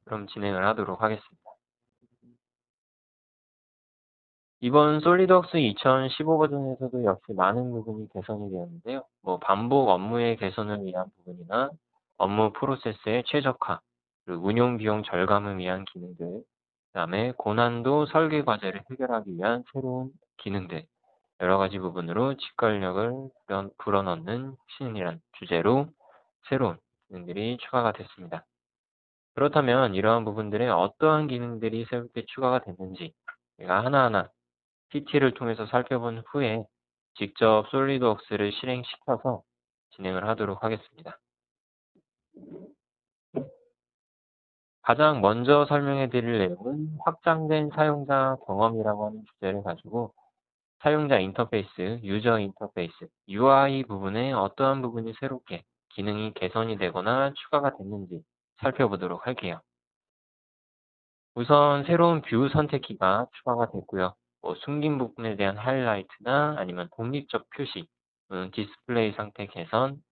그럼 진행을 하도록 하겠습니다. 이번 솔리드웍스 2015 버전에서도 역시 많은 부분이 개선이 되었는데요. 반복 업무의 개선을 위한 부분이나 업무 프로세스의 최적화, 그리고 운용 비용 절감을 위한 기능들, 그다음에 고난도 설계 과제를 해결하기 위한 새로운 기능들, 여러 가지 부분으로 직관력을 불어넣는 혁신이란 주제로 새로운 기능들이 추가가 됐습니다. 그렇다면 이러한 부분들에 어떠한 기능들이 새롭게 추가가 됐는지 제가 하나하나 PT를 통해서 살펴본 후에 직접 솔리드웍스를 실행시켜서 진행을 하도록 하겠습니다. 가장 먼저 설명해 드릴 내용은 확장된 사용자 경험이라고 하는 주제를 가지고 사용자 인터페이스, 유저 인터페이스, UI 부분에 어떠한 부분이 새롭게 기능이 개선이 되거나 추가가 됐는지 살펴보도록 할게요. 우선 새로운 뷰 선택키가 추가가 됐고요. 숨긴 부분에 대한 하이라이트나 아니면 독립적 표시, 디스플레이 상태 개선,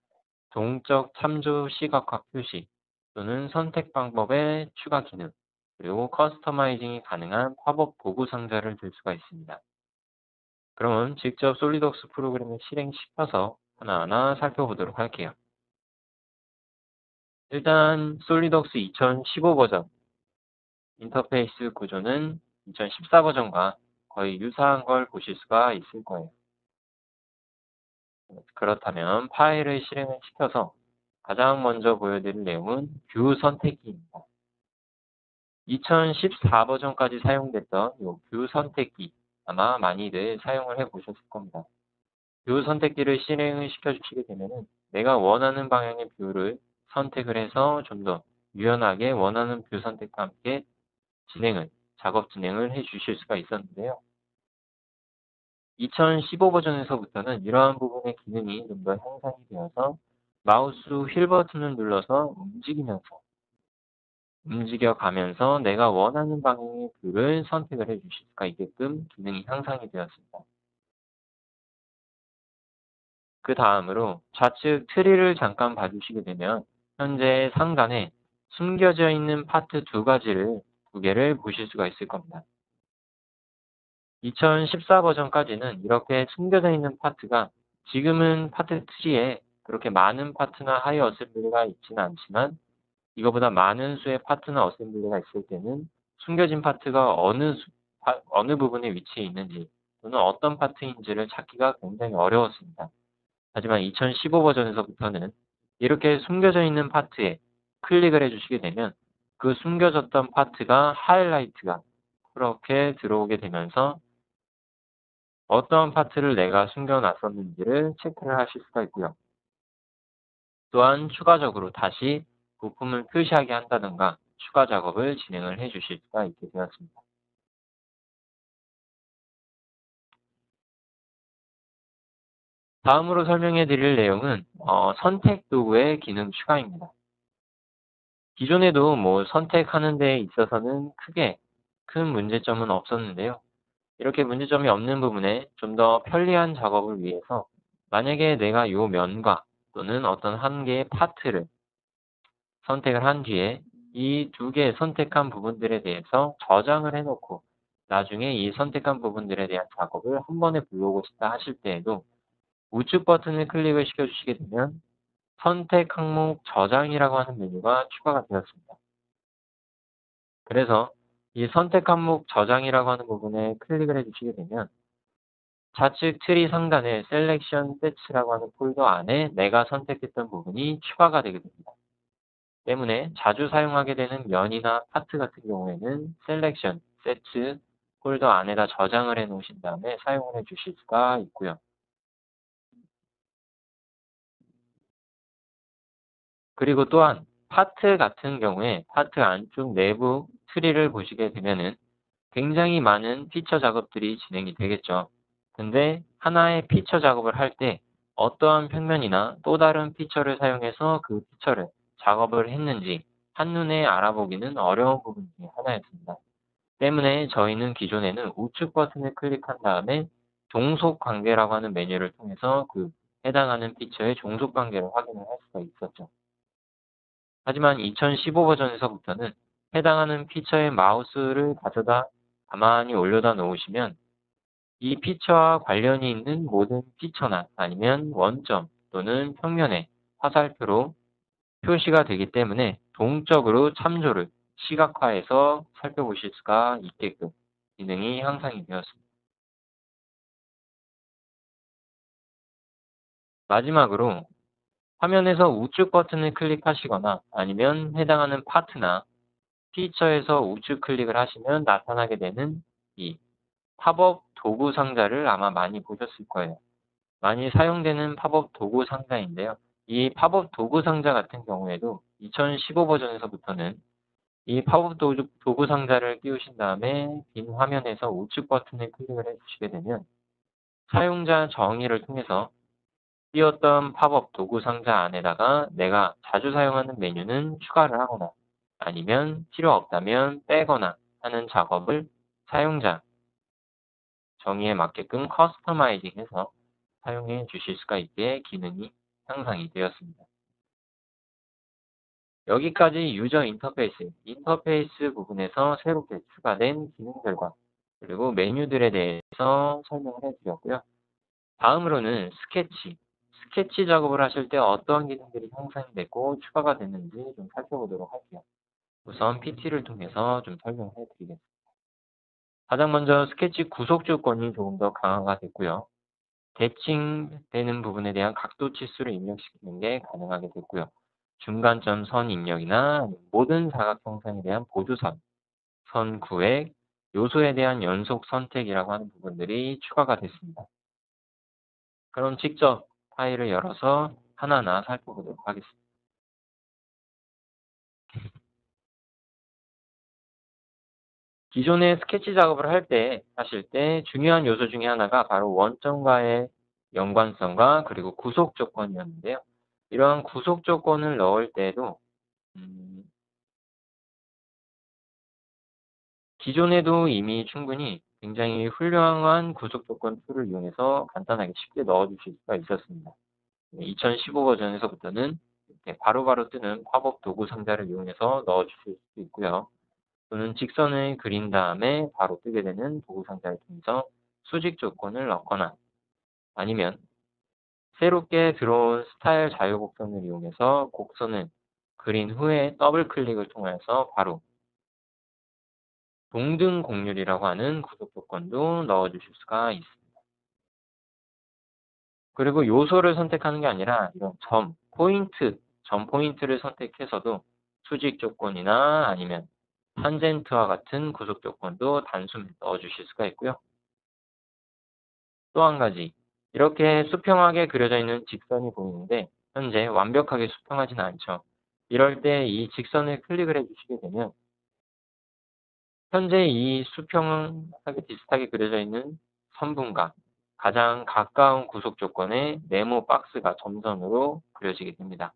동적 참조 시각화 표시 또는 선택 방법의 추가 기능, 그리고 커스터마이징이 가능한 팝업 보고 상자를 들 수가 있습니다. 그럼 직접 솔리드웍스 프로그램을 실행시켜서 하나하나 살펴보도록 할게요. 일단 솔리드웍스 2015 버전 인터페이스 구조는 2014 버전과 거의 유사한 걸 보실 수가 있을 거예요. 그렇다면 파일을 실행을 시켜서 가장 먼저 보여드릴 내용은 뷰 선택기입니다. 2014 버전까지 사용됐던 이 뷰 선택기 아마 많이들 사용을 해보셨을 겁니다. 뷰 선택기를 실행을 시켜주시게 되면 내가 원하는 방향의 뷰를 선택을 해서 좀 더 유연하게 원하는 뷰 선택과 함께 작업 진행을 해주실 수가 있었는데요. 2015 버전에서부터는 이러한 부분의 기능이 좀 더 향상이 되어서 마우스 휠 버튼을 눌러서 움직여가면서 내가 원하는 방향의 뷰를 선택을 해주실 수가 있게끔 기능이 향상이 되었습니다. 그 다음으로 좌측 트리를 잠깐 봐주시게 되면 현재 상단에 숨겨져 있는 파트 두 개를 보실 수가 있을 겁니다. 2014 버전까지는 이렇게 숨겨져 있는 파트가 지금은 파트 트리에 그렇게 많은 파트나 하이 어셈블리가 있지는 않지만 이거보다 많은 수의 파트나 어셈블리가 있을 때는 숨겨진 파트가 어느 부분에 위치해 있는지 또는 어떤 파트인지를 찾기가 굉장히 어려웠습니다. 하지만 2015 버전에서부터는 이렇게 숨겨져 있는 파트에 클릭을 해주시게 되면 그 숨겨졌던 파트가 하이라이트가 그렇게 들어오게 되면서 어떠한 파트를 내가 숨겨놨었는지를 체크를 하실 수가 있고요. 또한 추가적으로 다시 부품을 표시하게 한다든가 추가 작업을 진행을 해 주실 수가 있게 되었습니다. 다음으로 설명해 드릴 내용은 선택 도구의 기능 추가입니다. 기존에도 선택하는 데 있어서는 크게 큰 문제점은 없었는데요. 이렇게 문제점이 없는 부분에 좀 더 편리한 작업을 위해서 만약에 내가 이 면과 또는 어떤 한 개의 파트를 선택을 한 뒤에 이 두 개의 선택한 부분들에 대해서 저장을 해놓고 나중에 이 선택한 부분들에 대한 작업을 한 번에 불러오고 싶다 하실 때에도 우측 버튼을 클릭을 시켜주시게 되면 선택 항목 저장이라고 하는 메뉴가 추가가 되었습니다. 그래서 이 선택 항목 저장이라고 하는 부분에 클릭을 해주시게 되면 좌측 트리 상단에 셀렉션 세츠라고 하는 폴더 안에 내가 선택했던 부분이 추가가 되게 됩니다. 때문에 자주 사용하게 되는 면이나 파트 같은 경우에는 셀렉션 세츠 폴더 안에다 저장을 해 놓으신 다음에 사용을 해 주실 수가 있고요. 그리고 또한 파트 같은 경우에 파트 안쪽 내부 트리를 보시게 되면은 굉장히 많은 피처 작업들이 진행이 되겠죠. 근데 하나의 피처 작업을 할 때 어떠한 평면이나 또 다른 피처를 사용해서 그 피처를 작업을 했는지 한눈에 알아보기는 어려운 부분 중에 하나였습니다. 때문에 저희는 기존에는 우측 버튼을 클릭한 다음에 종속 관계라고 하는 메뉴를 통해서 그 해당하는 피처의 종속 관계를 확인을 할 수가 있었죠. 하지만 2015 버전에서부터는 해당하는 피처의 마우스를 가져다 가만히 올려다 놓으시면 이 피처와 관련이 있는 모든 피처나 아니면 원점 또는 평면에 화살표로 표시가 되기 때문에 동적으로 참조를 시각화해서 살펴보실 수가 있게끔 기능이 향상이 되었습니다. 마지막으로 화면에서 우측 버튼을 클릭하시거나 아니면 해당하는 파트나 피처에서 우측 클릭을 하시면 나타나게 되는 이 팝업 도구 상자를 아마 많이 보셨을 거예요. 많이 사용되는 팝업 도구 상자인데요. 이 팝업 도구 상자 같은 경우에도 2015 버전에서부터는 이 팝업 도구 상자를 띄우신 다음에 빈 화면에서 우측 버튼을 클릭을 해주시게 되면 사용자 정의를 통해서 띄웠던 팝업 도구 상자 안에다가 내가 자주 사용하는 메뉴는 추가를 하거나 아니면 필요 없다면 빼거나 하는 작업을 사용자 정의에 맞게끔 커스터마이징해서 사용해 주실 수가 있게 기능이 향상이 되었습니다. 여기까지 유저 인터페이스 부분에서 새롭게 추가된 기능들과 그리고 메뉴들에 대해서 설명을 해드렸고요. 다음으로는 스케치 작업을 하실 때 어떠한 기능들이 형성이 됐고 추가가 됐는지 좀 살펴보도록 할게요. 우선 PT를 통해서 좀 설명을 해드리겠습니다. 가장 먼저 스케치 구속 조건이 조금 더 강화가 됐고요. 대칭되는 부분에 대한 각도 치수를 입력시키는 게 가능하게 됐고요. 중간점 선 입력이나 모든 사각 형상에 대한 보조선, 선 구획, 요소에 대한 연속 선택이라고 하는 부분들이 추가가 됐습니다. 그럼 직접 파일을 열어서 하나하나 살펴보도록 하겠습니다. 기존에 스케치 작업을 하실 때 중요한 요소 중에 하나가 바로 원점과의 연관성과 그리고 구속 조건이었는데요. 이러한 구속 조건을 넣을 때에도 기존에도 이미 충분히 굉장히 훌륭한 구속 조건 툴을 이용해서 간단하게 쉽게 넣어주실 수가 있었습니다. 2015 버전에서부터는 이렇게 바로바로 뜨는 팝업 도구 상자를 이용해서 넣어주실 수 있고요. 또는 직선을 그린 다음에 바로 뜨게 되는 도구 상자를 통해서 수직 조건을 넣거나 아니면 새롭게 들어온 스타일 자유 곡선을 이용해서 곡선을 그린 후에 더블 클릭을 통해서 바로 동등 곡률이라고 하는 구속 조건도 넣어주실 수가 있습니다. 그리고 요소를 선택하는 게 아니라 이런 점 포인트를 선택해서도 수직 조건이나 아니면 탄젠트와 같은 구속 조건도 단순히 넣어주실 수가 있고요. 또 한 가지, 이렇게 수평하게 그려져 있는 직선이 보이는데 현재 완벽하게 수평하지는 않죠. 이럴 때 이 직선을 클릭을 해주시게 되면 현재 이 수평하게 비슷하게 그려져 있는 선분과 가장 가까운 구속 조건의 네모 박스가 점선으로 그려지게 됩니다.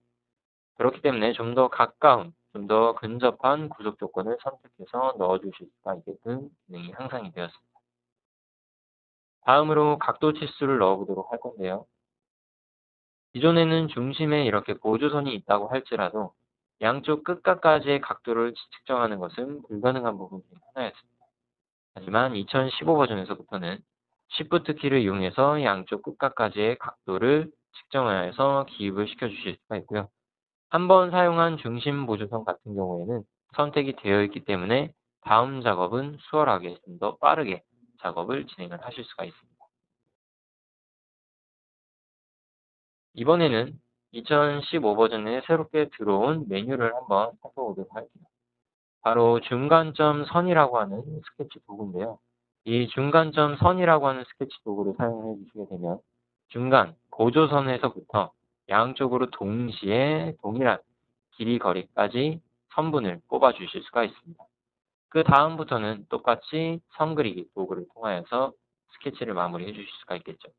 그렇기 때문에 좀 더 가까운, 좀 더 근접한 구속 조건을 선택해서 넣어주실 수가 있게끔 기능이 향상이 되었습니다. 다음으로 각도 치수를 넣어보도록 할 건데요. 기존에는 중심에 이렇게 보조선이 있다고 할지라도 양쪽 끝까지의 각도를 측정하는 것은 불가능한 부분 중 하나였습니다. 하지만 2015 버전에서부터는 Shift 키를 이용해서 양쪽 끝까지의 각도를 측정하여서 기입을 시켜주실 수가 있고요. 한번 사용한 중심 보조선 같은 경우에는 선택이 되어 있기 때문에 다음 작업은 수월하게 좀 더 빠르게 작업을 진행을 하실 수가 있습니다. 이번에는 2015 버전에 새롭게 들어온 메뉴를 한번 살펴보도록 할게요. 바로 중간점 선이라고 하는 스케치 도구인데요. 이 중간점 선이라고 하는 스케치 도구를 사용해 주시게 되면 중간 보조선에서부터 양쪽으로 동시에 동일한 길이 거리까지 선분을 뽑아 주실 수가 있습니다. 그 다음부터는 똑같이 선 그리기 도구를 통하여서 스케치를 마무리해 주실 수가 있겠죠.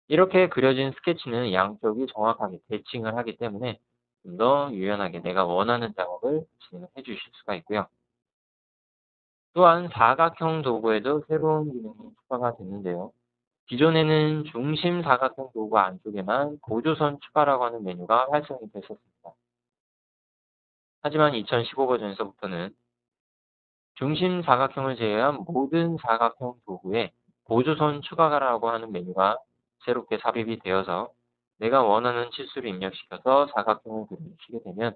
이렇게 그려진 스케치는 양쪽이 정확하게 대칭을 하기 때문에 좀 더 유연하게 내가 원하는 작업을 진행해 주실 수가 있고요. 또한 사각형 도구에도 새로운 기능이 추가가 됐는데요. 기존에는 중심 사각형 도구 안쪽에만 보조선 추가라고 하는 메뉴가 활성이 됐었습니다. 하지만 2015 버전에서부터는 중심 사각형을 제외한 모든 사각형 도구에 보조선 추가라고 하는 메뉴가 새롭게 삽입이 되어서 내가 원하는 치수를 입력시켜서 사각형을 그리시게 되면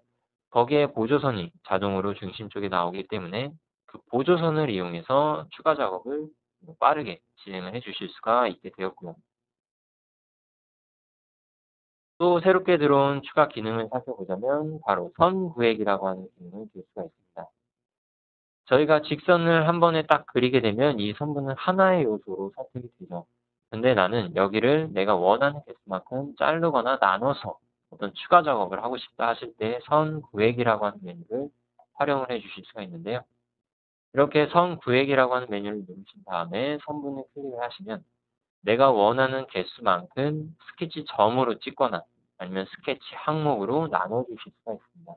거기에 보조선이 자동으로 중심 쪽에 나오기 때문에 그 보조선을 이용해서 추가 작업을 빠르게 진행을 해 주실 수가 있게 되었고요. 또 새롭게 들어온 추가 기능을 살펴보자면 바로 선 구획이라고 하는 기능을 볼 수가 있습니다. 저희가 직선을 한 번에 딱 그리게 되면 이 선분은 하나의 요소로 선택이 되죠. 근데 나는 여기를 내가 원하는 개수만큼 자르거나 나눠서 어떤 추가 작업을 하고 싶다 하실 때 선 구획이라고 하는 메뉴를 활용을 해 주실 수가 있는데요. 이렇게 선 구획이라고 하는 메뉴를 누르신 다음에 선분을 클릭을 하시면 내가 원하는 개수만큼 스케치 점으로 찍거나 아니면 스케치 항목으로 나눠 주실 수가 있습니다.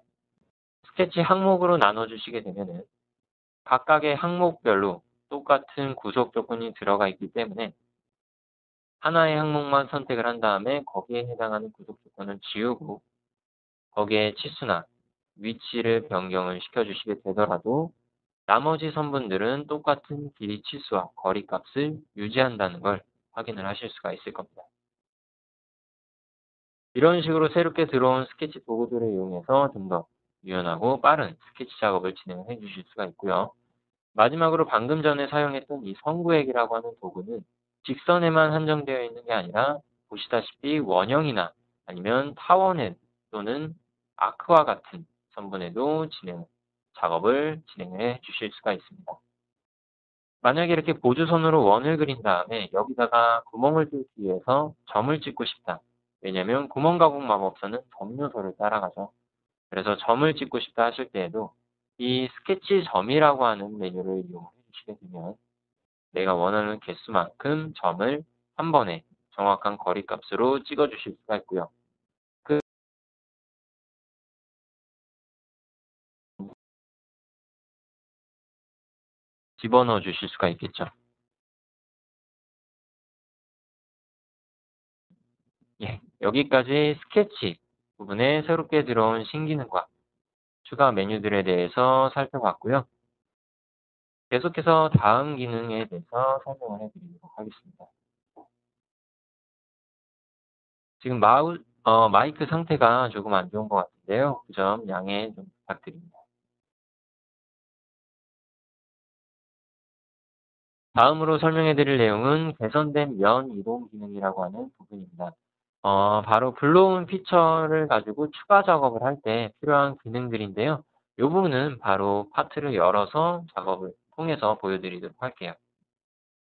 스케치 항목으로 나눠 주시게 되면은 각각의 항목별로 똑같은 구속 조건이 들어가 있기 때문에 하나의 항목만 선택을 한 다음에 거기에 해당하는 구속 조건을 지우고 거기에 치수나 위치를 변경을 시켜주시게 되더라도 나머지 선분들은 똑같은 길이 치수와 거리 값을 유지한다는 걸 확인을 하실 수가 있을 겁니다. 이런 식으로 새롭게 들어온 스케치 도구들을 이용해서 좀 더 유연하고 빠른 스케치 작업을 진행해 주실 수가 있고요. 마지막으로 방금 전에 사용했던 이 선구획이라고 하는 도구는 직선에만 한정되어 있는 게 아니라 보시다시피 원형이나 아니면 타원에 또는 아크와 같은 선분에도 작업을 진행해 주실 수가 있습니다. 만약에 이렇게 보조선으로 원을 그린 다음에 여기다가 구멍을 뚫기 위해서 점을 찍고 싶다. 왜냐하면 구멍 가공 마법사는 점 요소를 따라가죠. 그래서 점을 찍고 싶다 하실 때에도 이 스케치 점이라고 하는 메뉴를 이용해 주시게 되면 내가 원하는 개수만큼 점을 한 번에 정확한 거리 값으로 찍어 주실 수가 있고요. 그 집어넣어 주실 수가 있겠죠. 예, 여기까지 스케치 부분에 새롭게 들어온 신기능과 추가 메뉴들에 대해서 살펴봤고요. 계속해서 다음 기능에 대해서 설명을 해드리도록 하겠습니다. 지금 마이크 상태가 조금 안 좋은 것 같은데요. 그 점 양해 좀 부탁드립니다. 다음으로 설명해 드릴 내용은 개선된 면 이동 기능이라고 하는 부분입니다. 바로 불러온 피처를 가지고 추가 작업을 할 때 필요한 기능들인데요. 이 부분은 바로 파트를 열어서 작업을 통해서 보여드리도록 할게요.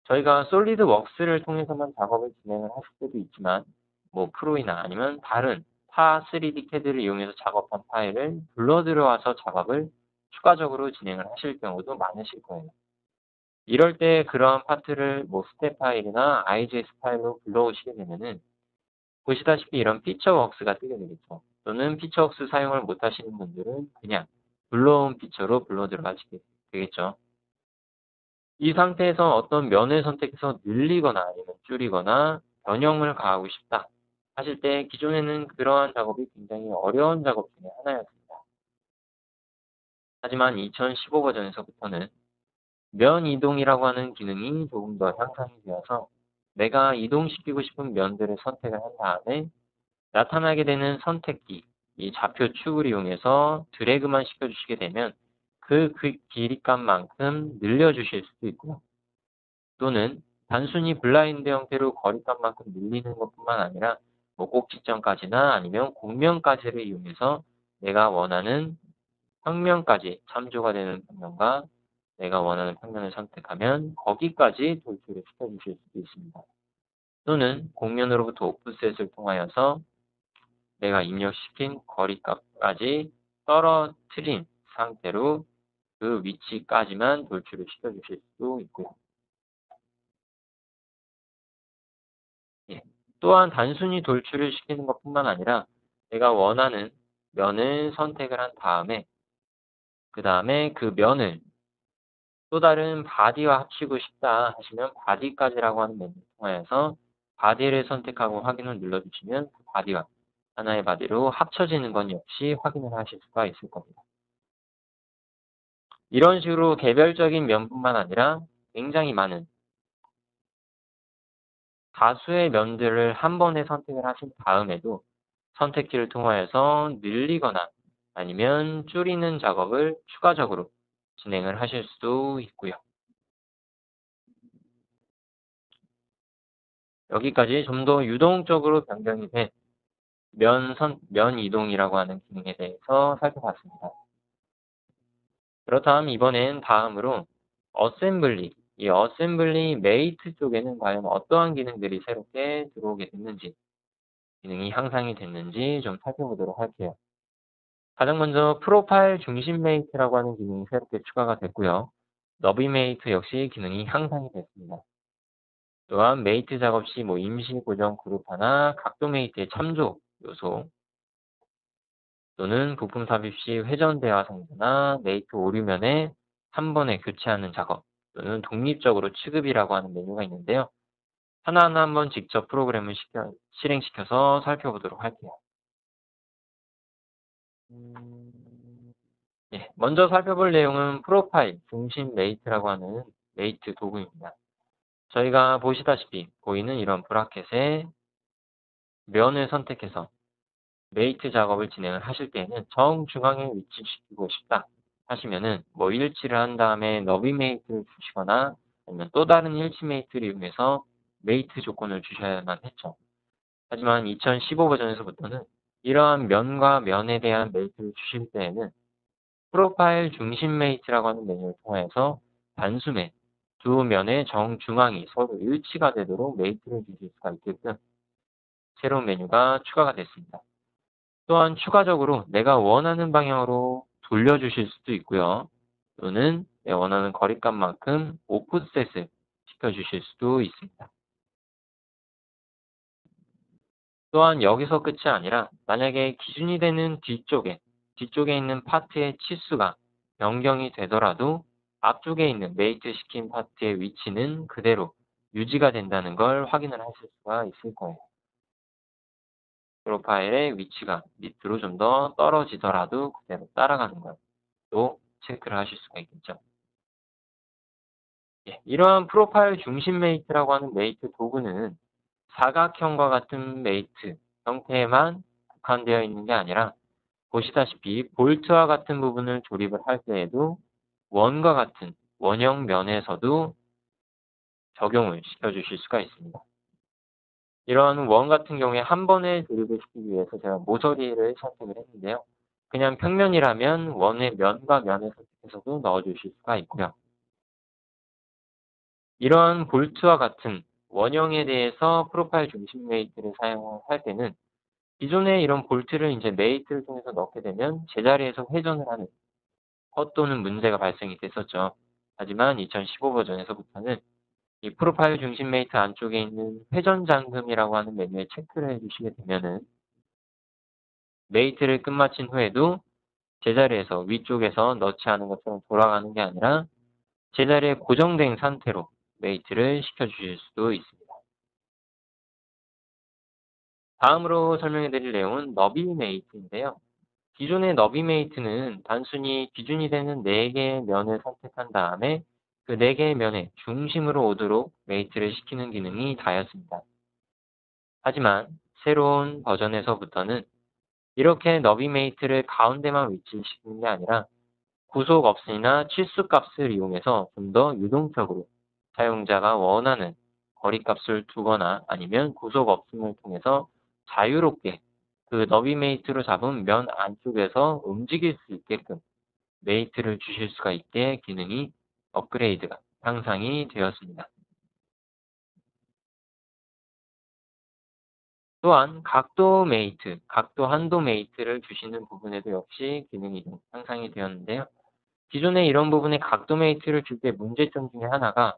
저희가 솔리드웍스를 통해서만 작업을 진행을 하실 때도 있지만 뭐 프로이나 아니면 다른 타 3D 캐드를 이용해서 작업한 파일을 불러 들어와서 작업을 추가적으로 진행을 하실 경우도 많으실 거예요. 이럴 때 그러한 파트를 뭐 스텝 파일이나 IGS 파일로 불러오시게 되면은 보시다시피 이런 피처웍스가 뜨게 되겠죠. 또는 피처웍스 사용을 못 하시는 분들은 그냥 불러온 피처로 불러 들어가시게 되겠죠. 이 상태에서 어떤 면을 선택해서 늘리거나 아니면 줄이거나 변형을 가하고 싶다 하실 때 기존에는 그러한 작업이 굉장히 어려운 작업 중에 하나였습니다. 하지만 2015 버전에서부터는 면 이동이라고 하는 기능이 조금 더 향상이 되어서 내가 이동시키고 싶은 면들을 선택을 한 다음에 나타나게 되는 선택기, 이 좌표 축을 이용해서 드래그만 시켜주시게 되면 그 길이값만큼 늘려주실 수도 있고요. 또는 단순히 블라인드 형태로 거리값만큼 늘리는 것뿐만 아니라 뭐 꼭지점까지나 아니면 곡면까지를 이용해서 내가 원하는 평면까지 참조가 되는 평면과 내가 원하는 평면을 선택하면 거기까지 돌출을 시켜주실 수도 있습니다. 또는 곡면으로부터 오프셋을 통하여서 내가 입력시킨 거리값까지 떨어뜨린 상태로 그 위치까지만 돌출을 시켜주실 수도 있고요. 예. 또한 단순히 돌출을 시키는 것뿐만 아니라 내가 원하는 면을 선택을 한 다음에 그 다음에 그 면을 또 다른 바디와 합치고 싶다 하시면 바디까지라고 하는 메뉴를 통하여서 바디를 선택하고 확인을 눌러주시면 그 바디와 하나의 바디로 합쳐지는 건 역시 확인을 하실 수가 있을 겁니다. 이런 식으로 개별적인 면뿐만 아니라 굉장히 많은 다수의 면들을 한 번에 선택을 하신 다음에도 선택지를 통하여서 늘리거나 아니면 줄이는 작업을 추가적으로 진행을 하실 수도 있고요. 여기까지 좀 더 유동적으로 변경이 된 면 이동이라고 하는 기능에 대해서 살펴봤습니다. 그렇다면 이번엔 다음으로 어셈블리, 이 어셈블리 메이트 쪽에는 과연 어떠한 기능들이 새롭게 들어오게 됐는지, 기능이 향상이 됐는지 좀 살펴보도록 할게요. 가장 먼저 프로파일 중심 메이트라고 하는 기능이 새롭게 추가가 됐고요. 너비 메이트 역시 기능이 향상이 됐습니다. 또한 메이트 작업 시 임시 고정 그룹화나 각도 메이트의 참조 요소, 또는 부품 삽입 시 회전 대화 상자나 메이트 오류면에 한 번에 교체하는 작업, 또는 독립적으로 취급이라고 하는 메뉴가 있는데요. 하나하나 한번 직접 프로그램을 실행시켜서 살펴보도록 할게요. 예, 먼저 살펴볼 내용은 프로파일 중심 메이트라고 하는 메이트 도구입니다. 저희가 보시다시피 보이는 이런 브라켓에 면을 선택해서 메이트 작업을 진행을 하실 때에는 정중앙에 위치시키고 싶다 하시면은 일치를 한 다음에 너비 메이트를 주시거나 아니면 또 다른 일치 메이트를 이용해서 메이트 조건을 주셔야만 했죠. 하지만 2015 버전에서부터는 이러한 면과 면에 대한 메이트를 주실 때에는 프로파일 중심 메이트라고 하는 메뉴를 통해서 단숨에 두 면의 정중앙이 서로 일치가 되도록 메이트를 주실 수가 있게끔 새로운 메뉴가 추가가 됐습니다. 또한 추가적으로 내가 원하는 방향으로 돌려주실 수도 있고요. 또는 내 원하는 거리값만큼 오프셋을 시켜주실 수도 있습니다. 또한 여기서 끝이 아니라 만약에 기준이 되는 뒤쪽에 있는 파트의 치수가 변경이 되더라도 앞쪽에 있는 메이트 시킨 파트의 위치는 그대로 유지가 된다는 걸 확인을 하실 수가 있을 거예요. 프로파일의 위치가 밑으로 좀 더 떨어지더라도 그대로 따라가는 걸 또 체크를 하실 수가 있겠죠. 예, 이러한 프로파일 중심 메이트라고 하는 메이트 도구는 사각형과 같은 메이트 형태에만 국한되어 있는 게 아니라 보시다시피 볼트와 같은 부분을 조립을 할 때에도 원과 같은 원형 면에서도 적용을 시켜주실 수가 있습니다. 이런 원 같은 경우에 한 번에 조립을 시키기 위해서 제가 모서리를 선택을 했는데요. 그냥 평면이라면 원의 면과 면을 선택해서도 넣어주실 수가 있고요. 이런 볼트와 같은 원형에 대해서 프로파일 중심 메이트를 사용할 때는 기존에 이런 볼트를 이제 메이트를 통해서 넣게 되면 제자리에서 회전을 하는 헛도는 문제가 발생이 됐었죠. 하지만 2015 버전에서부터는 이 프로파일 중심 메이트 안쪽에 있는 회전 잠금이라고 하는 메뉴에 체크를 해주시게 되면은 메이트를 끝마친 후에도 제자리에서 위쪽에서 넣지 않은 것처럼 돌아가는 게 아니라 제자리에 고정된 상태로 메이트를 시켜주실 수도 있습니다. 다음으로 설명해 드릴 내용은 너비 메이트인데요. 기존의 너비 메이트는 단순히 기준이 되는 4개의 면을 선택한 다음에 그 4개의 면의 중심으로 오도록 메이트를 시키는 기능이 다였습니다. 하지만 새로운 버전에서부터는 이렇게 너비 메이트를 가운데만 위치시키는 게 아니라 구속 없음이나 치수 값을 이용해서 좀 더 유동적으로 사용자가 원하는 거리값을 두거나 아니면 구속 없음을 통해서 자유롭게 그 너비 메이트로 잡은 면 안쪽에서 움직일 수 있게끔 메이트를 주실 수가 있게 기능이 업그레이드가 향상이 되었습니다. 또한 각도 메이트, 각도 한도 메이트를 주시는 부분에도 역시 기능이 좀 향상이 되었는데요. 기존에 이런 부분에 각도 메이트를 줄 때 문제점 중에 하나가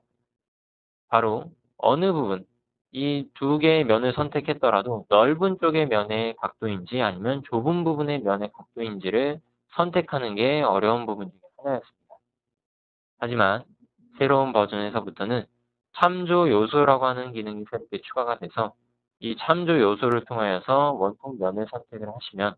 바로 어느 부분, 이 두 개의 면을 선택했더라도 넓은 쪽의 면의 각도인지 아니면 좁은 부분의 면의 각도인지를 선택하는 게 어려운 부분 중에 하나였습니다. 하지만 새로운 버전에서부터는 참조 요소라고 하는 기능이 새롭게 추가가 돼서 이 참조 요소를 통하여서 원통 면을 선택을 하시면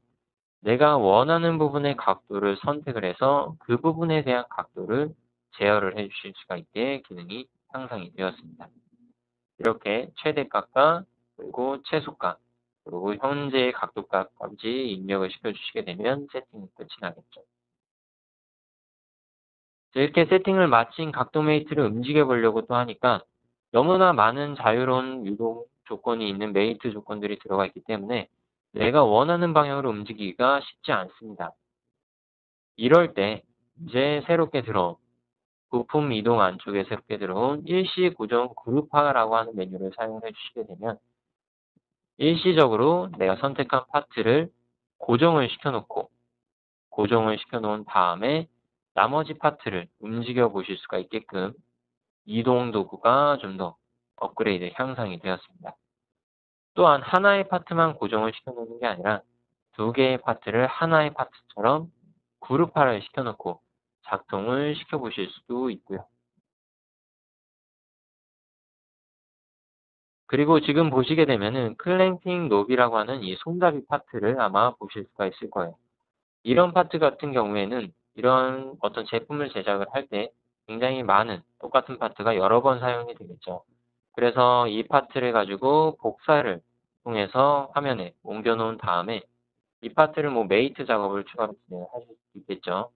내가 원하는 부분의 각도를 선택을 해서 그 부분에 대한 각도를 제어를 해 주실 수가 있게 기능이 향상이 되었습니다. 이렇게 최대값과 그리고 최소값 그리고 현재의 각도값까지 입력을 시켜주시게 되면 세팅이 끝이 나겠죠. 이렇게 세팅을 마친 각도 메이트를 움직여 보려고 또 하니까 너무나 많은 자유로운 유동 조건이 있는 메이트 조건들이 들어가 있기 때문에 내가 원하는 방향으로 움직이기가 쉽지 않습니다. 이럴 때 이제 새롭게 들어온 부품 이동 안쪽에 새롭게 들어온 일시 고정 그룹화라고 하는 메뉴를 사용해 주시게 되면 일시적으로 내가 선택한 파트를 고정을 시켜놓고 고정을 시켜놓은 다음에 나머지 파트를 움직여 보실 수가 있게끔 이동 도구가 좀 더 업그레이드 향상이 되었습니다. 또한 하나의 파트만 고정을 시켜놓는 게 아니라 두 개의 파트를 하나의 파트처럼 그룹화를 시켜놓고 작동을 시켜보실 수도 있고요. 그리고 지금 보시게 되면은 클램핑 노브이라고 하는 이 손잡이 파트를 아마 보실 수가 있을 거예요. 이런 파트 같은 경우에는 이런 어떤 제품을 제작을 할 때 굉장히 많은 똑같은 파트가 여러 번 사용이 되겠죠. 그래서 이 파트를 가지고 복사를 통해서 화면에 옮겨 놓은 다음에 이 파트를 뭐 메이트 작업을 추가로 진행하실 수 있겠죠.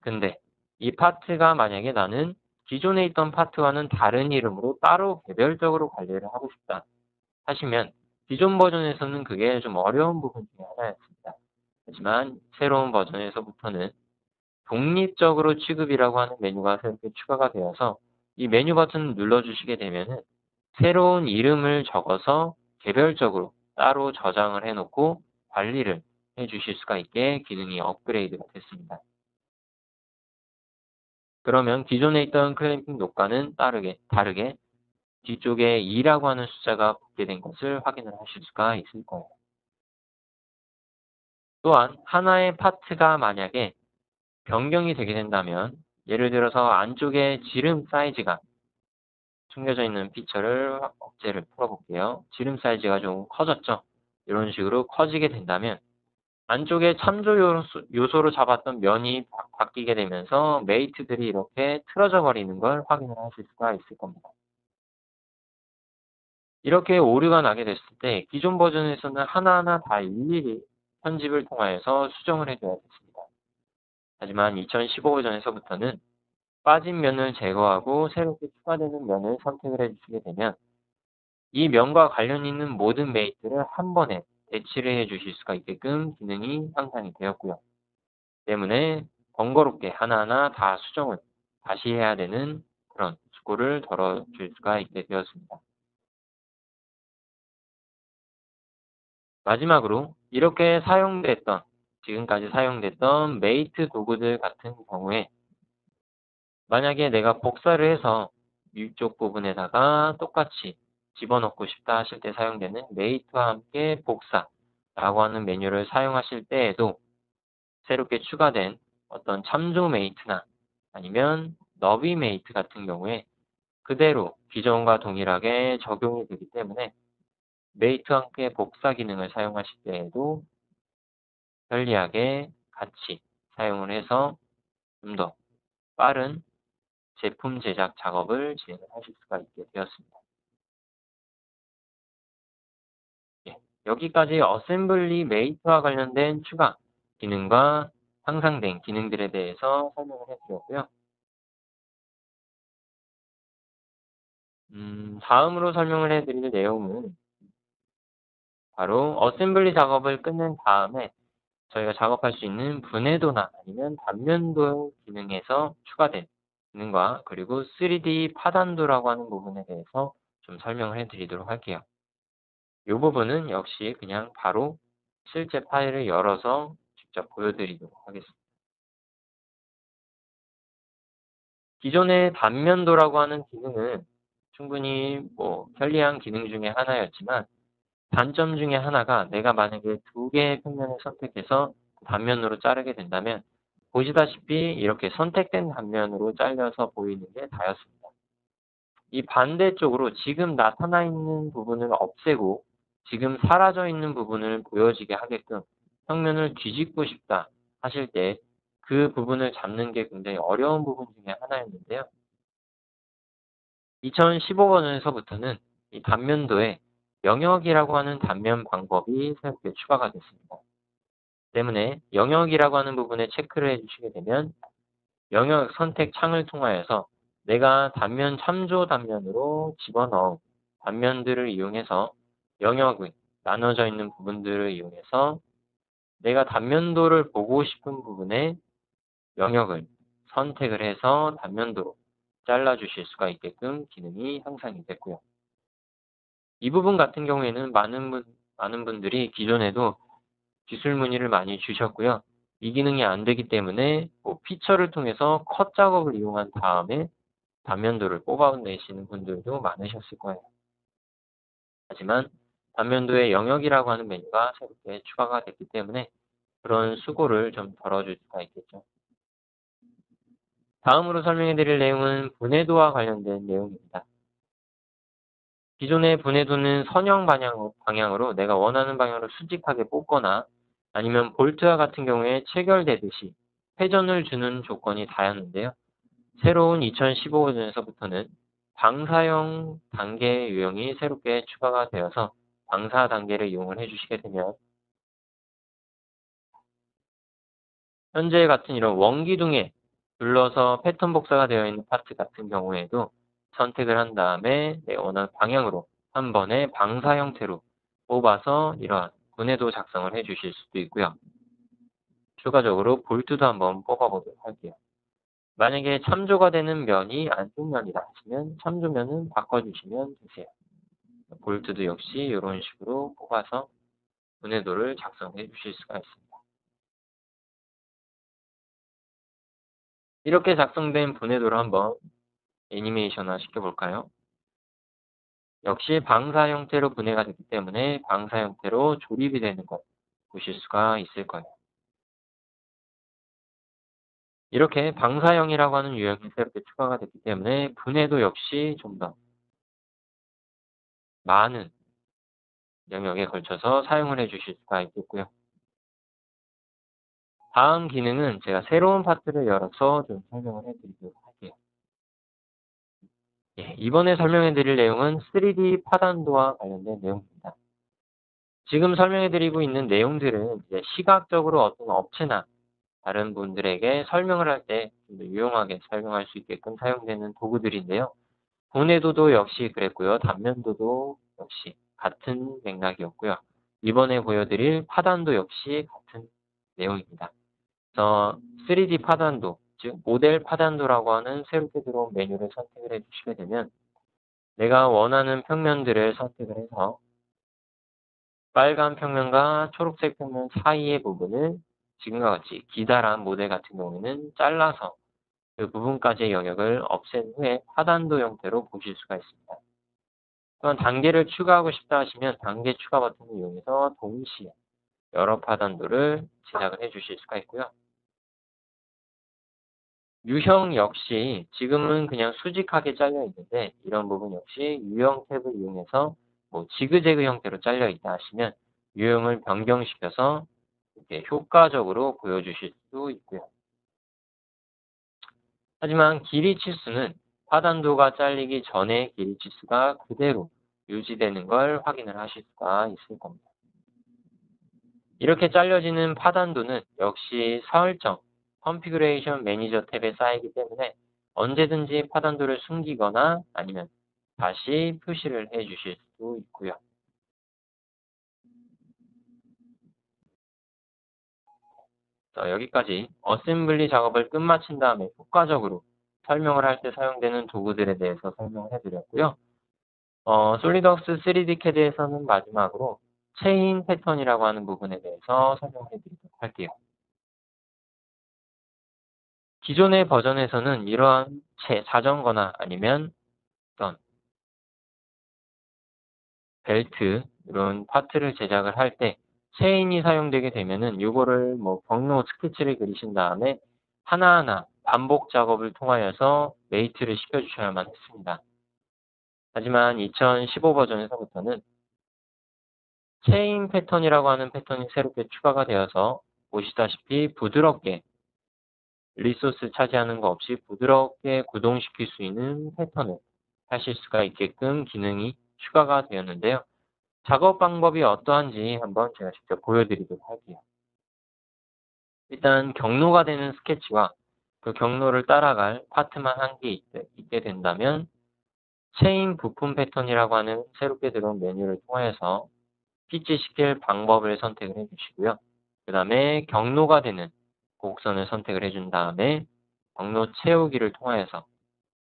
근데 이 파트가 만약에 나는 기존에 있던 파트와는 다른 이름으로 따로 개별적으로 관리를 하고 싶다 하시면 기존 버전에서는 그게 좀 어려운 부분 중에 하나였습니다. 하지만 새로운 버전에서부터는 독립적으로 취급이라고 하는 메뉴가 새롭게 추가가 되어서 이 메뉴 버튼을 눌러주시게 되면은 새로운 이름을 적어서 개별적으로 따로 저장을 해놓고 관리를 해주실 수가 있게 기능이 업그레이드가 됐습니다. 그러면 기존에 있던 클램핑 녹과는 다르게 뒤쪽에 2라고 하는 숫자가 붙게 된 것을 확인을 하실 수가 있을 거예요. 또한 하나의 파트가 만약에 변경이 되게 된다면 예를 들어서 안쪽에 지름 사이즈가 숨겨져 있는 피처를 억제를 풀어볼게요. 지름 사이즈가 좀 커졌죠? 이런 식으로 커지게 된다면 안쪽에 참조 요소로 잡았던 면이 바뀌게 되면서 메이트들이 이렇게 틀어져 버리는 걸 확인을 하실 수가 있을 겁니다. 이렇게 오류가 나게 됐을 때 기존 버전에서는 하나하나 다 일일이 편집을 통하여서 수정을 해줘야 됐습니다. 하지만 2015 버전에서부터는 빠진 면을 제거하고 새롭게 추가되는 면을 선택을 해주시게 되면 이 면과 관련 있는 모든 메이트를 한 번에 대치를 해주실 수가 있게끔 기능이 향상이 되었고요. 때문에 번거롭게 하나하나 다 수정을 다시 해야 되는 그런 수고를 덜어줄 수가 있게 되었습니다. 마지막으로 이렇게 지금까지 사용됐던 메이트 도구들 같은 경우에 만약에 내가 복사를 해서 위쪽 부분에다가 똑같이 집어넣고 싶다 하실 때 사용되는 메이트와 함께 복사라고 하는 메뉴를 사용하실 때에도 새롭게 추가된 어떤 참조 메이트나 아니면 너비 메이트 같은 경우에 그대로 기존과 동일하게 적용이 되기 때문에 메이트와 함께 복사 기능을 사용하실 때에도 편리하게 같이 사용을 해서 좀 더 빠른 제품 제작 작업을 진행을 하실 수가 있게 되었습니다. 예, 여기까지 어셈블리 메이트와 관련된 추가 기능과 향상된 기능들에 대해서 설명을 해드렸고요. 다음으로 설명을 해드릴 내용은 바로 어셈블리 작업을 끝낸 다음에 저희가 작업할 수 있는 분해도나 아니면 단면도 기능에서 추가된 기능과 그리고 3D 파단도라고 하는 부분에 대해서 좀 설명을 해드리도록 할게요. 이 부분은 역시 그냥 바로 실제 파일을 열어서 직접 보여드리도록 하겠습니다. 기존의 단면도라고 하는 기능은 충분히 편리한 기능 중에 하나였지만 단점 중에 하나가 내가 만약에 두 개의 평면을 선택해서 단면으로 자르게 된다면 보시다시피 이렇게 선택된 단면으로 잘려서 보이는 게 다였습니다. 이 반대쪽으로 지금 나타나 있는 부분을 없애고 지금 사라져 있는 부분을 보여지게 하게끔 평면을 뒤집고 싶다 하실 때 그 부분을 잡는 게 굉장히 어려운 부분 중에 하나였는데요. 2015 버전에서부터는 이 단면도에 영역이라고 하는 단면 방법이 새롭게 추가가 됐습니다. 때문에 영역이라고 하는 부분에 체크를 해주시게 되면 영역 선택 창을 통하여서 내가 단면 참조 단면으로 집어넣은 단면들을 이용해서 영역의 나눠져 있는 부분들을 이용해서 내가 단면도를 보고 싶은 부분에 영역을 선택을 해서 단면도로 잘라주실 수가 있게끔 기능이 형성이 됐고요. 이 부분 같은 경우에는 많은 분들이 기존에도 기술 문의를 많이 주셨고요. 이 기능이 안 되기 때문에 피처를 통해서 컷 작업을 이용한 다음에 단면도를 뽑아내시는 분들도 많으셨을 거예요. 하지만 단면도의 영역이라고 하는 메뉴가 새롭게 추가가 됐기 때문에 그런 수고를 좀 덜어줄 수가 있겠죠. 다음으로 설명해 드릴 내용은 분해도와 관련된 내용입니다. 기존의 분해도는 선형 방향으로 내가 원하는 방향으로 수직하게 뽑거나 아니면 볼트와 같은 경우에 체결되듯이 회전을 주는 조건이 다였는데요. 새로운 2015 버전에서부터는 방사형 단계 유형이 새롭게 추가가 되어서 방사 단계를 이용을 해주시게 되면 현재 같은 이런 원기둥에 눌러서 패턴 복사가 되어 있는 파트 같은 경우에도 선택을 한 다음에 내 원하는 방향으로 한 번에 방사 형태로 뽑아서 이러한 분해도 작성을 해 주실 수도 있고요. 추가적으로 볼트도 한번 뽑아보도록 할게요. 만약에 참조가 되는 면이 안쪽 면이다 하시면 참조면은 바꿔주시면 되세요. 볼트도 역시 이런 식으로 뽑아서 분해도를 작성해 주실 수가 있습니다. 이렇게 작성된 분해도를 한번 애니메이션화 시켜볼까요? 역시 방사 형태로 분해가 됐기 때문에 방사 형태로 조립이 되는 것 보실 수가 있을 거예요. 이렇게 방사형이라고 하는 유형이 새롭게 추가가 됐기 때문에 분해도 역시 좀 더 많은 영역에 걸쳐서 사용을 해 주실 수가 있겠고요. 다음 기능은 제가 새로운 파트를 열어서 좀 설명을 해 드리도록 할게요. 예, 이번에 설명해 드릴 내용은 3D 파단도와 관련된 내용입니다. 지금 설명해 드리고 있는 내용들은 이제 시각적으로 어떤 업체나 다른 분들에게 설명을 할 때 좀 더 유용하게 설명할 수 있게끔 사용되는 도구들인데요. 분해도도 역시 그랬고요. 단면도도 역시 같은 맥락이었고요. 이번에 보여드릴 파단도 역시 같은 내용입니다. 그래서 3D 파단도, 즉 모델 파단도라고 하는 새롭게 들어온 메뉴를 선택을 해주시게 되면 내가 원하는 평면들을 선택을 해서 빨간 평면과 초록색 평면 사이의 부분을 지금과 같이 기다란 모델 같은 경우에는 잘라서 그 부분까지의 영역을 없앤 후에 하단도 형태로 보실 수가 있습니다. 또한 단계를 추가하고 싶다 하시면 단계 추가 버튼을 이용해서 동시에 여러 하단도를 제작을 해 주실 수가 있고요. 유형 역시 지금은 그냥 수직하게 잘려 있는데 이런 부분 역시 유형 탭을 이용해서 지그재그 형태로 잘려 있다 하시면 유형을 변경시켜서 이렇게 효과적으로 보여주실 수도 있고요. 하지만 길이 치수는 하단도가 잘리기 전에 길이 치수가 그대로 유지되는 걸 확인을 하실 수가 있을 겁니다. 이렇게 잘려지는 파단도는 역시 설정, 컨피그레이션 매니저 탭에 쌓이기 때문에 언제든지 파단도를 숨기거나 아니면 다시 표시를 해 주실 수도 있고요. 자, 여기까지 어셈블리 작업을 끝마친 다음에 효과적으로 설명을 할 때 사용되는 도구들에 대해서 설명을 해드렸고요. 솔리드웍스 3D CAD에서는 마지막으로 체인 패턴이라고 하는 부분에 대해서 설명을 해드리도록 할게요. 기존의 버전에서는 이러한 자전거나 아니면 어떤 벨트 이런 파트를 제작을 할 때 체인이 사용되게 되면은 이거를 경로 스케치를 그리신 다음에 하나하나 반복 작업을 통하여서 메이트를 시켜주셔야만 했습니다. 하지만 2015 버전에서부터는 체인 패턴이라고 하는 패턴이 새롭게 추가가 되어서 보시다시피 부드럽게 리소스 차지하는 거 없이 부드럽게 구동시킬 수 있는 패턴을 하실 수가 있게끔 기능이 추가가 되었는데요. 작업 방법이 어떠한지 한번 제가 직접 보여드리도록 할게요. 일단 경로가 되는 스케치와 그 경로를 따라갈 파트만 한 개 있게 된다면 체인 부품 패턴이라고 하는 새롭게 들어온 메뉴를 통해서 피치시킬 방법을 선택을 해주시고요. 그 다음에 경로가 되는 곡선을 선택을 해준 다음에 경로 채우기를 통해서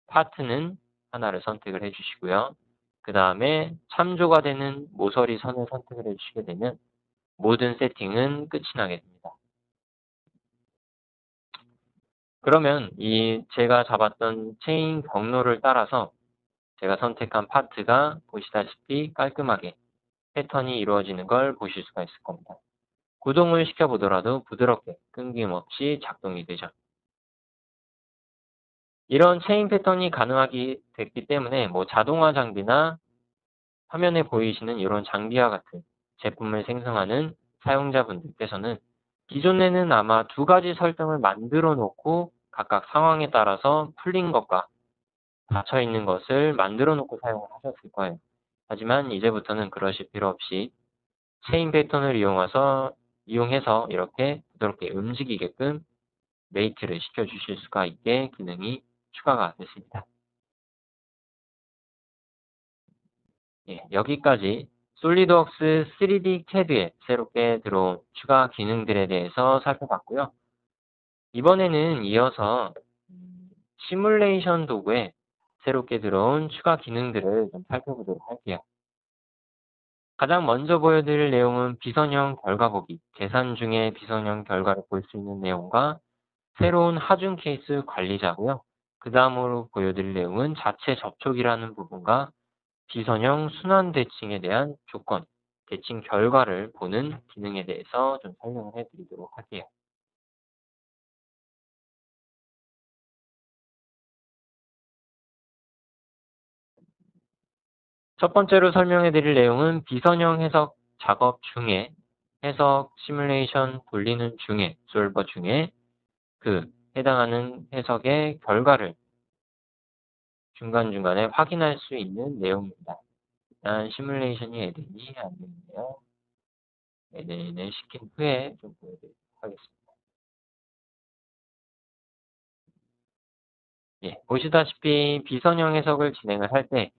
파트는 하나를 선택을 해주시고요. 그 다음에 참조가 되는 모서리 선을 선택을 해주시게 되면 모든 세팅은 끝이 나게 됩니다. 그러면 이 제가 잡았던 체인 경로를 따라서 제가 선택한 파트가 보시다시피 깔끔하게 패턴이 이루어지는 걸 보실 수가 있을 겁니다. 구동을 시켜보더라도 부드럽게 끊김없이 작동이 되죠. 이런 체인 패턴이 가능하게 됐기 때문에 뭐 자동화 장비나 화면에 보이시는 이런 장비와 같은 제품을 생성하는 사용자분들께서는 기존에는 아마 두 가지 설정을 만들어 놓고 각각 상황에 따라서 풀린 것과 닫혀 있는 것을 만들어 놓고 사용을 하셨을 거예요. 하지만 이제부터는 그러실 필요 없이 체인 패턴을 이용해서 이렇게 부드럽게 움직이게끔 메이트를 시켜주실 수가 있게 기능이 추가가 됐습니다. 예, 여기까지 솔리드웍스 3D CAD에 새롭게 들어온 추가 기능들에 대해서 살펴봤고요. 이번에는 이어서 시뮬레이션 도구에 새롭게 들어온 추가 기능들을 좀 살펴보도록 할게요. 가장 먼저 보여드릴 내용은 비선형 결과 보기, 계산 중에 비선형 결과를 볼 수 있는 내용과 새로운 하중 케이스 관리자고요. 그 다음으로 보여드릴 내용은 자체 접촉이라는 부분과 비선형 순환 대칭에 대한 조건, 대칭 결과를 보는 기능에 대해서 좀 설명을 해드리도록 할게요. 첫 번째로 설명해 드릴 내용은 비선형 해석 작업 중에 해석 시뮬레이션 돌리는 중에 솔버 중에 그 해당하는 해석의 결과를 중간중간에 확인할 수 있는 내용입니다. 일단 시뮬레이션이 에덴이 안 되는데요. 에덴을 시킨 후에 좀 보여드리도록 하겠습니다. 예, 보시다시피 비선형 해석을 진행을 할 때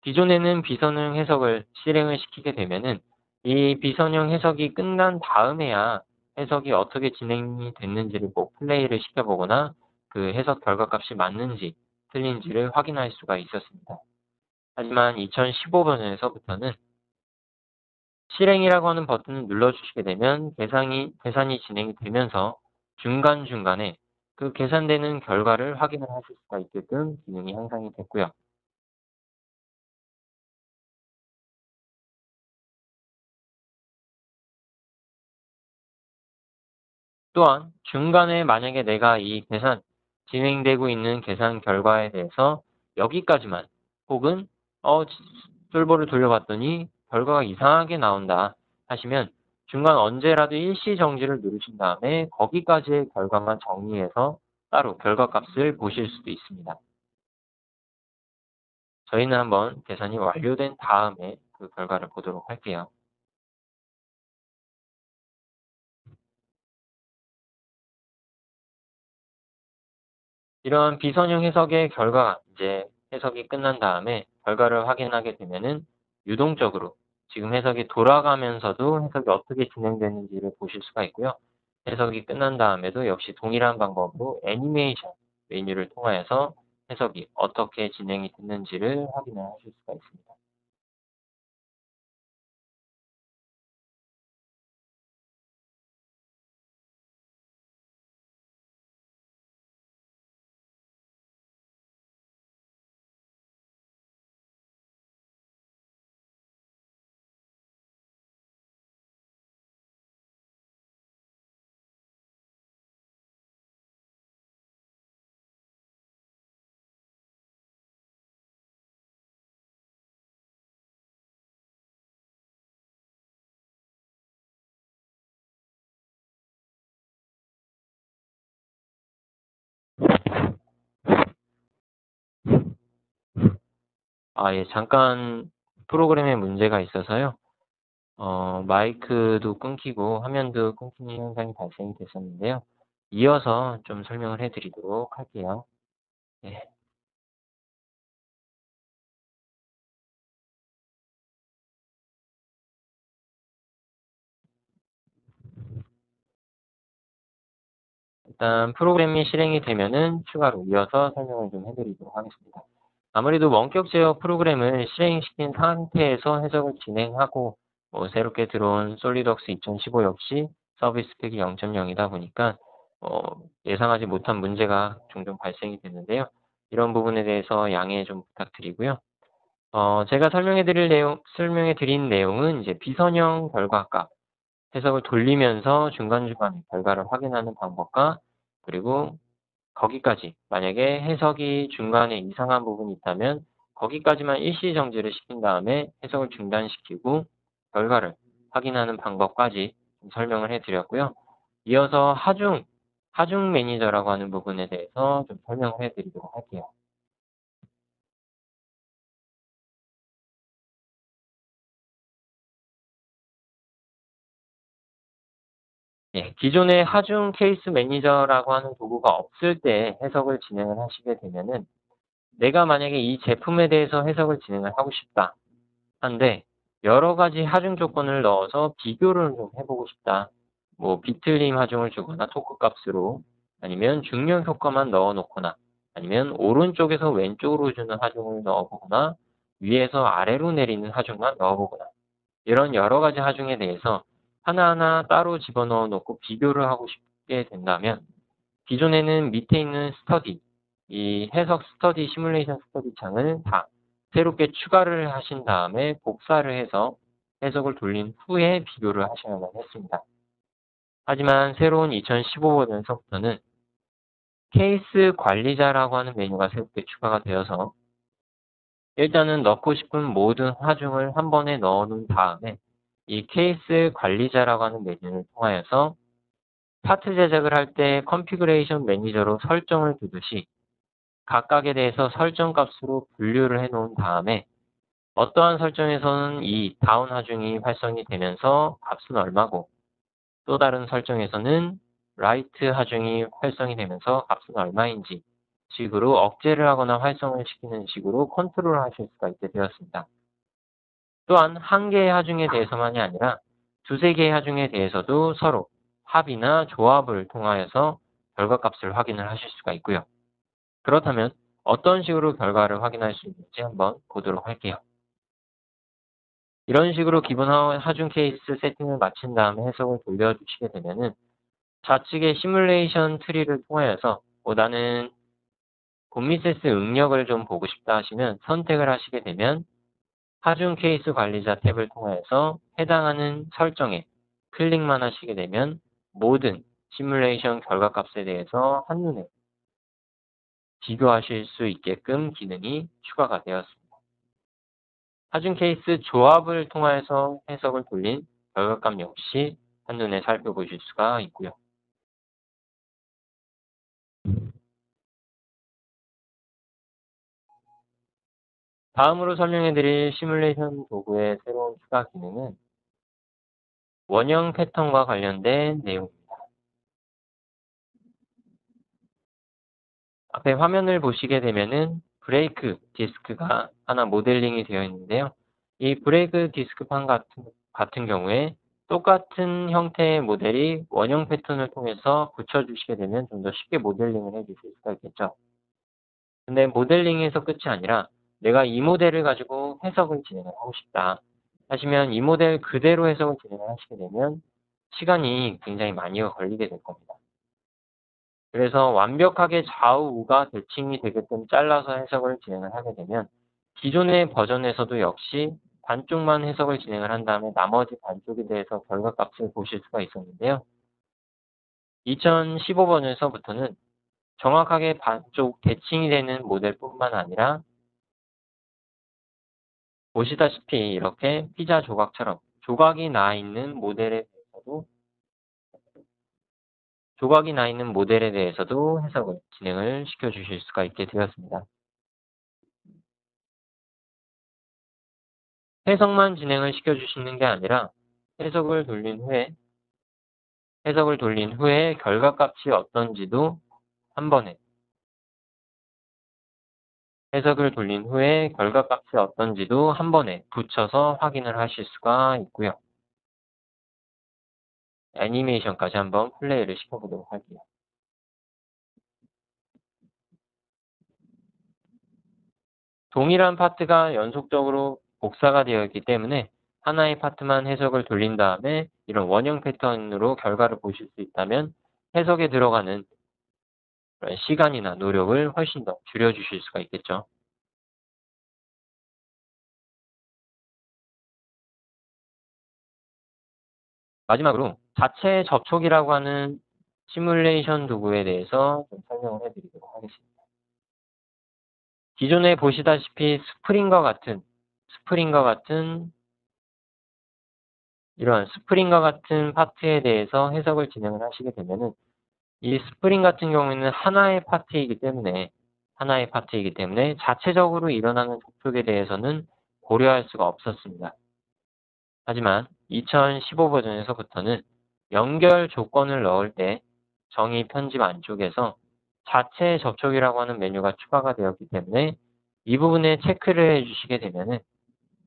기존에는 비선형 해석을 실행을 시키게 되면은 이 비선형 해석이 끝난 다음에야 해석이 어떻게 진행이 됐는지를 꼭 플레이를 시켜보거나 그 해석 결과값이 맞는지 틀린지를 확인할 수가 있었습니다. 하지만 2015번에서부터는 실행이라고 하는 버튼을 눌러주시게 되면 계산이 진행이 되면서 중간중간에 그 계산되는 결과를 확인을 하실 수가 있게끔 기능이 향상이 됐고요. 또한 중간에 만약에 내가 이 계산, 진행되고 있는 계산 결과에 대해서 여기까지만 혹은 솔버를 돌려봤더니 결과가 이상하게 나온다 하시면 중간 언제라도 일시 정지를 누르신 다음에 거기까지의 결과만 정리해서 따로 결과값을 보실 수도 있습니다. 저희는 한번 계산이 완료된 다음에 그 결과를 보도록 할게요. 이런 비선형 해석의 결과, 이제 해석이 끝난 다음에 결과를 확인하게 되면은 유동적으로 지금 해석이 돌아가면서도 해석이 어떻게 진행되는지를 보실 수가 있고요. 해석이 끝난 다음에도 역시 동일한 방법으로 애니메이션 메뉴를 통하여서 해석이 어떻게 진행이 됐는지를 확인을 하실 수가 있습니다. 예, 잠깐 프로그램에 문제가 있어서요. 마이크도 끊기고 화면도 끊기는 현상이 발생이 됐었는데요. 이어서 좀 설명을 해 드리도록 할게요. 네. 일단 프로그램이 실행이 되면은 추가로 이어서 설명을 좀 해 드리도록 하겠습니다. 아무래도 원격 제어 프로그램을 실행시킨 상태에서 해석을 진행하고 새롭게 들어온 솔리드웍스 2015 역시 서비스 팩이 0.0이다 보니까 어 예상하지 못한 문제가 종종 발생이 됐는데요. 이런 부분에 대해서 양해 좀 부탁드리고요. 제가 설명해 드린 내용은 이제 비선형 결과값, 해석을 돌리면서 중간중간에 결과를 확인하는 방법과 그리고 거기까지 만약에 해석이 중간에 이상한 부분이 있다면 거기까지만 일시 정지를 시킨 다음에 해석을 중단시키고 결과를 확인하는 방법까지 좀 설명을 해 드렸고요. 이어서 하중 매니저라고 하는 부분에 대해서 좀 설명을 해 드리도록 할게요. 예, 기존의 하중 케이스 매니저라고 하는 도구가 없을 때 해석을 진행을 하시게 되면은 내가 만약에 이 제품에 대해서 해석을 진행을 하고 싶다 한데 여러 가지 하중 조건을 넣어서 비교를 좀 해보고 싶다. 뭐 비틀림 하중을 주거나 토크 값으로 아니면 중력 효과만 넣어 놓거나 아니면 오른쪽에서 왼쪽으로 주는 하중을 넣어 보거나 위에서 아래로 내리는 하중만 넣어 보거나 이런 여러 가지 하중에 대해서 하나하나 따로 집어넣어 놓고 비교를 하고 싶게 된다면 기존에는 밑에 있는 스터디, 이 해석 스터디, 시뮬레이션 스터디 창을 다 새롭게 추가를 하신 다음에 복사를 해서 해석을 돌린 후에 비교를 하셔야만 했습니다. 하지만 새로운 2015 버전서부터는 케이스 관리자라고 하는 메뉴가 새롭게 추가가 되어서 일단은 넣고 싶은 모든 하중을 한 번에 넣어 놓은 다음에 이 케이스 관리자라고 하는 메뉴를 통하여서 파트 제작을 할 때 컨피그레이션 매니저로 설정을 두듯이 각각에 대해서 설정 값으로 분류를 해 놓은 다음에 어떠한 설정에서는 이 다운 하중이 활성이 되면서 값은 얼마고 또 다른 설정에서는 라이트 하중이 활성이 되면서 값은 얼마인지 식으로 억제를 하거나 활성을 시키는 식으로 컨트롤을 하실 수가 있게 되었습니다. 또한 한 개의 하중에 대해서만이 아니라 두세 개의 하중에 대해서도 서로 합이나 조합을 통하여서 결과값을 확인을 하실 수가 있고요. 그렇다면 어떤 식으로 결과를 확인할 수 있는지 한번 보도록 할게요. 이런 식으로 기본 하중 케이스 세팅을 마친 다음에 해석을 돌려주시게 되면은 좌측의 시뮬레이션 트리를 통하여서 나는 곰미세스 응력을 좀 보고 싶다 하시면 선택을 하시게 되면 하중 케이스 관리자 탭을 통해서 해당하는 설정에 클릭만 하시게 되면 모든 시뮬레이션 결과값에 대해서 한눈에 비교하실 수 있게끔 기능이 추가가 되었습니다. 하중 케이스 조합을 통해서 해석을 돌린 결과값 역시 한눈에 살펴보실 수가 있고요. 다음으로 설명해 드릴 시뮬레이션 도구의 새로운 추가 기능은 원형 패턴과 관련된 내용입니다. 앞에 화면을 보시게 되면은 브레이크 디스크가 하나 모델링이 되어 있는데요. 이 브레이크 디스크판 같은 경우에 똑같은 형태의 모델이 원형 패턴을 통해서 붙여주시게 되면 좀 더 쉽게 모델링을 해주실 수가 있겠죠. 근데 모델링에서 끝이 아니라 내가 이 모델을 가지고 해석을 진행을 하고 싶다 하시면 이 모델 그대로 해석을 진행을 하시게 되면 시간이 굉장히 많이 걸리게 될 겁니다. 그래서 완벽하게 좌우 우가 대칭이 되게끔 잘라서 해석을 진행을 하게 되면 기존의 버전에서도 역시 반쪽만 해석을 진행을 한 다음에 나머지 반쪽에 대해서 결과값을 보실 수가 있었는데요. 2015 버전에서부터는 정확하게 반쪽 대칭이 되는 모델뿐만 아니라 보시다시피 이렇게 피자 조각처럼 조각이 나 있는 모델에 대해서도 해석을 진행을 시켜 주실 수가 있게 되었습니다. 해석만 진행을 시켜주시는 게 아니라 해석을 돌린 후에 결과값이 어떤지도 한 번에 붙여서 확인을 하실 수가 있고요. 애니메이션까지 한번 플레이를 시켜보도록 할게요. 동일한 파트가 연속적으로 복사가 되어 있기 때문에 하나의 파트만 해석을 돌린 다음에 이런 원형 패턴으로 결과를 보실 수 있다면 해석에 들어가는 시간이나 노력을 훨씬 더 줄여주실 수가 있겠죠. 마지막으로 자체 접촉이라고 하는 시뮬레이션 도구에 대해서 좀 설명을 해드리도록 하겠습니다. 기존에 보시다시피 스프링과 같은 파트에 대해서 해석을 진행을 하시게 되면은 이 스프링 같은 경우에는 하나의 파트이기 때문에 자체적으로 일어나는 접촉에 대해서는 고려할 수가 없었습니다. 하지만 2015 버전에서부터는 연결 조건을 넣을 때 정의 편집 안쪽에서 자체 접촉이라고 하는 메뉴가 추가가 되었기 때문에 이 부분에 체크를 해주시게 되면은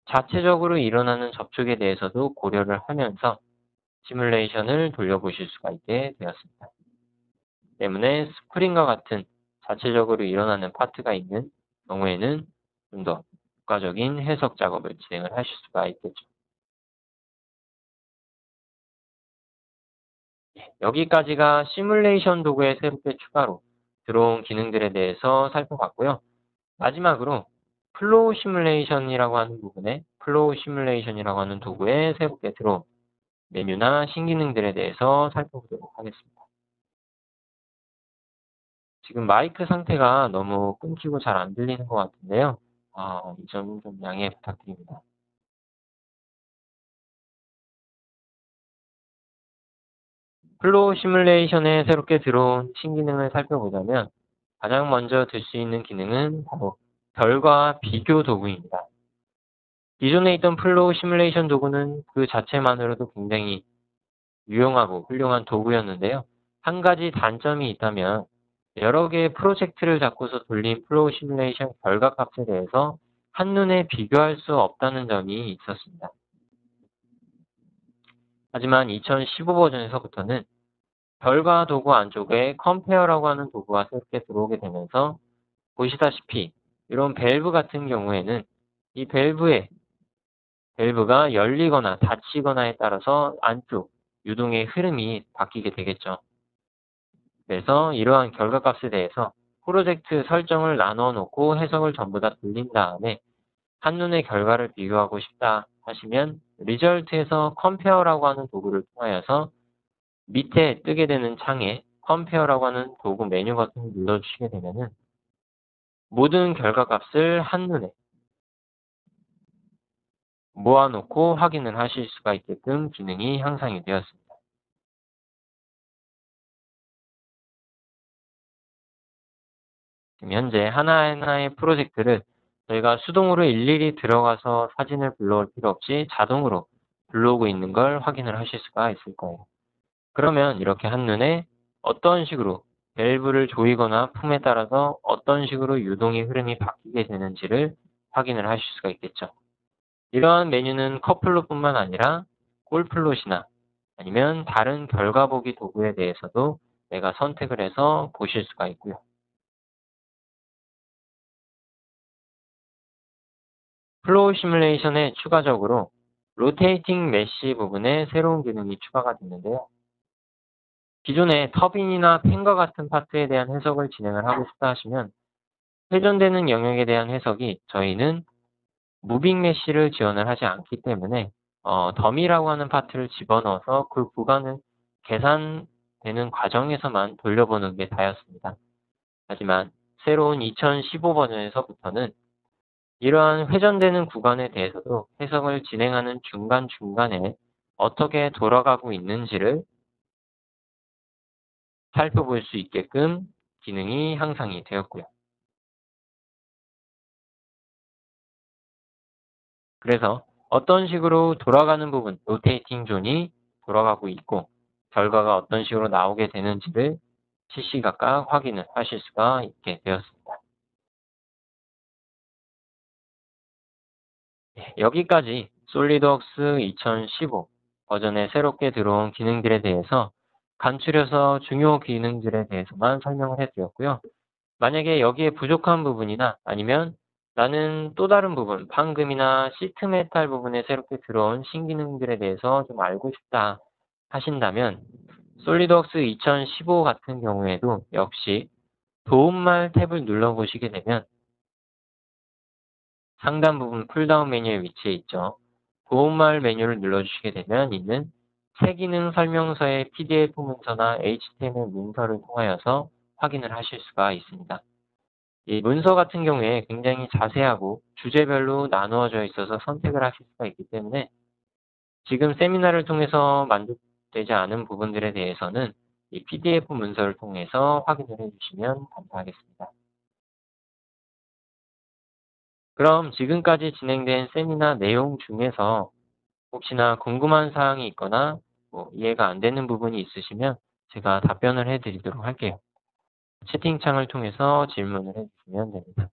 자체적으로 일어나는 접촉에 대해서도 고려를 하면서 시뮬레이션을 돌려보실 수가 있게 되었습니다. 때문에 스프링과 같은 자체적으로 일어나는 파트가 있는 경우에는 좀 더 효과적인 해석 작업을 진행을 하실 수가 있겠죠. 여기까지가 시뮬레이션 도구에 새롭게 추가로 들어온 기능들에 대해서 살펴봤고요. 마지막으로 플로우 시뮬레이션이라고 하는 도구에 새롭게 들어온 메뉴나 신기능들에 대해서 살펴보도록 하겠습니다. 지금 마이크 상태가 너무 끊기고 잘 안 들리는 것 같은데요. 이 점 좀 양해 부탁드립니다. 플로우 시뮬레이션에 새롭게 들어온 신기능을 살펴보자면 가장 먼저 들 수 있는 기능은 바로 별과 비교 도구입니다. 기존에 있던 플로우 시뮬레이션 도구는 그 자체만으로도 굉장히 유용하고 훌륭한 도구였는데요. 한 가지 단점이 있다면 여러 개의 프로젝트를 잡고서 돌린 플로우 시뮬레이션 결과값에 대해서 한눈에 비교할 수 없다는 점이 있었습니다. 하지만 2015 버전에서부터는 결과 도구 안쪽에 컴페어라고 하는 도구가 새롭게 들어오게 되면서 보시다시피 이런 밸브 같은 경우에는 이 밸브가 열리거나 닫히거나에 따라서 안쪽 유동의 흐름이 바뀌게 되겠죠. 그래서 이러한 결과값에 대해서 프로젝트 설정을 나눠 놓고 해석을 전부 다 돌린 다음에 한눈에 결과를 비교하고 싶다 하시면 리절트에서 컴페어라고 하는 도구를 통하여서 밑에 뜨게 되는 창에 컴페어라고 하는 도구 메뉴 버튼을 눌러주시게 되면은 모든 결과값을 한눈에 모아놓고 확인을 하실 수가 있게끔 기능이 향상이 되었습니다. 지금 현재 하나하나의 프로젝트를 저희가 수동으로 일일이 들어가서 사진을 불러올 필요 없이 자동으로 불러오고 있는 걸 확인을 하실 수가 있을 거예요. 그러면 이렇게 한눈에 어떤 식으로 밸브를 조이거나 품에 따라서 어떤 식으로 유동의 흐름이 바뀌게 되는지를 확인을 하실 수가 있겠죠. 이러한 메뉴는 커플로뿐만 아니라 골플롯이나 아니면 다른 결과 보기 도구에 대해서도 내가 선택을 해서 보실 수가 있고요. 플로우 시뮬레이션에 추가적으로 로테이팅 메쉬 부분에 새로운 기능이 추가가 됐는데요. 기존에 터빈이나 팬과 같은 파트에 대한 해석을 진행을 하고 싶다 하시면 회전되는 영역에 대한 해석이 저희는 무빙 메쉬를 지원을 하지 않기 때문에 덤이라고 하는 파트를 집어넣어서 그 구간을 계산되는 과정에서만 돌려보는 게 다였습니다. 하지만 새로운 2015 버전에서부터는 이러한 회전되는 구간에 대해서도 해석을 진행하는 중간중간에 어떻게 돌아가고 있는지를 살펴볼 수 있게끔 기능이 향상이 되었고요. 그래서 어떤 식으로 돌아가는 부분, 로테이팅 존이 돌아가고 있고 결과가 어떤 식으로 나오게 되는지를 시시각각 확인을 하실 수가 있게 되었습니다. 네, 여기까지 솔리드웍스 2015 버전에 새롭게 들어온 기능들에 대해서 간추려서 중요 기능들에 대해서만 설명을 해드렸고요. 만약에 여기에 부족한 부분이나 아니면 나는 또 다른 부분, 판금이나 시트 메탈 부분에 새롭게 들어온 신기능들에 대해서 좀 알고 싶다 하신다면 솔리드웍스 2015 같은 경우에도 역시 도움말 탭을 눌러보시게 되면 상단 부분 풀다운 메뉴에 위치해 있죠. 도움말 메뉴를 눌러주시게 되면 있는 새 기능 설명서의 PDF 문서나 HTML 문서를 통하여서 확인을 하실 수가 있습니다. 이 문서 같은 경우에 굉장히 자세하고 주제별로 나누어져 있어서 선택을 하실 수가 있기 때문에 지금 세미나를 통해서 만족되지 않은 부분들에 대해서는 이 PDF 문서를 통해서 확인을 해주시면 감사하겠습니다. 그럼 지금까지 진행된 세미나 내용 중에서 혹시나 궁금한 사항이 있거나 이해가 안 되는 부분이 있으시면 제가 답변을 해드리도록 할게요. 채팅창을 통해서 질문을 해주시면 됩니다.